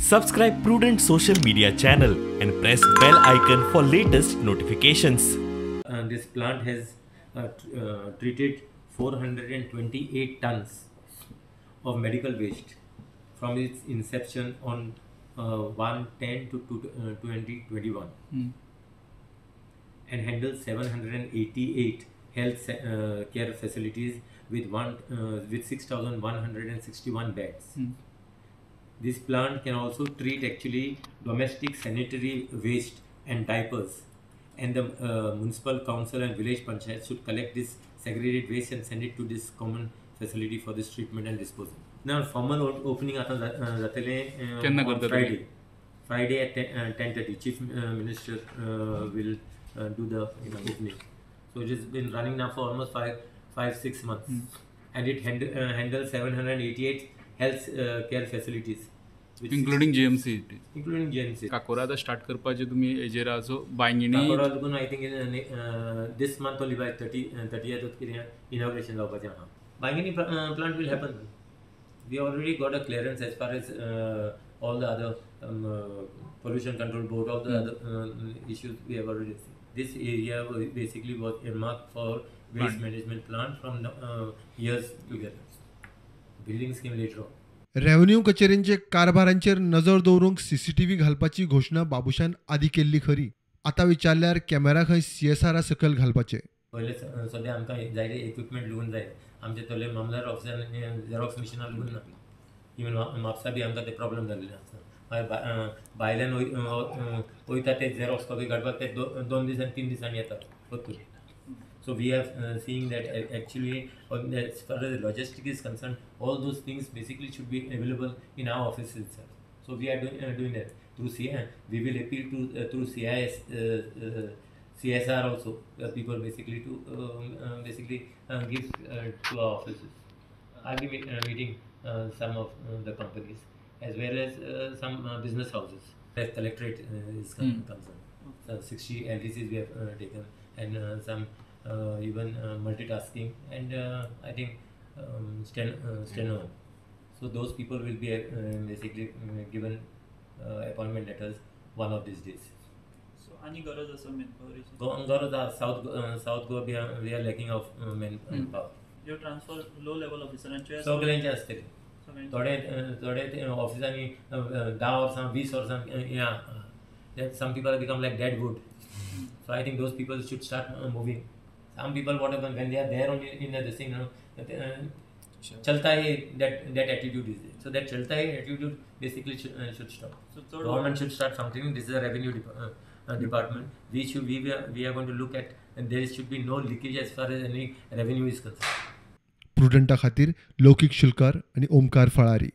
Subscribe Prudent social media channel and press bell icon for latest notifications. This plant has treated 428 tons of medical waste from its inception on 1/10 to 2021 and handles 788 health care facilities with 6,161 beds. This plant can also treat actually domestic sanitary waste and diapers, and the municipal council and village panchayat should collect this segregated waste and send it to this common facility for this treatment and disposal. Now formal opening आता जातले on Friday at 10:30. Chief Minister will do the opening. So it has been running now for almost 5-6 months, and it handles 788 health care facilities, including GMC. Including GMC. काकोरा आता start करपाचे तुम्ही हेजेर आजो बायंगिणी काकोरा लुकून I think this month only by 30th inauguration जावपाचें आहा. बायंगिणी plant will happen. We already got a clearance as far as all the other pollution control board, all the other issues we have already seen. This area basically was earmarked for waste management plant from years together. Building scheme later on. Revenue कचेरींचे कारभारांचेर नजर दवरूंक CCTV घालपाची घोषणा बाबुशान आदी केल्ली खरी. आता विचारल्यार कॅमेरा खंय CSR सकयल घालपाचे. पहिले सध्या आमकां जायते इक्विपमेंट लागून जाय. आमचे तोले मामदार ऑफिसान झेरॉक्स मशिनां लागून ना. इवन म्हापसा बी आमकां ते प्रॉब्लेम जाल्ले आसा. भायल्यान वयता ते झेरॉक्स कॉपी काडपाक ते 2 दीस आनी 3 दिसांनी येतात. So we are seeing that actually, as far as logistics is concerned, all those things basically should be available in our office itself. So we are doing that through CI. We will appeal to through CIS, CSR also people basically to give to our offices. I'll be meeting some of the companies as well as some business houses. As collectorate is concerned, 60 LDCs we have taken, and some. Even multitasking and I think steno. So those people will be basically given appointment letters one of these days. So any garage also manpower? Goroda South Goa we are lacking of manpower. You transfer low level officer so गल्यांचे असते थोडे ऑफिसांनी 10 वर्सां 20 वर्सां that some people have become like dead wood. So I think those people should start moving. Some people, whatever, when they are there only in the thing, chalta hai, that attitude is there. So that chalta hai attitude basically should stop. So government should start functioning. This is a revenue department. We are going to look at, and there should be no leakage as far as any revenue is concerned. प्रुडंटा खातीर लौकिक शुल्कार आणि ओमकार फळारी.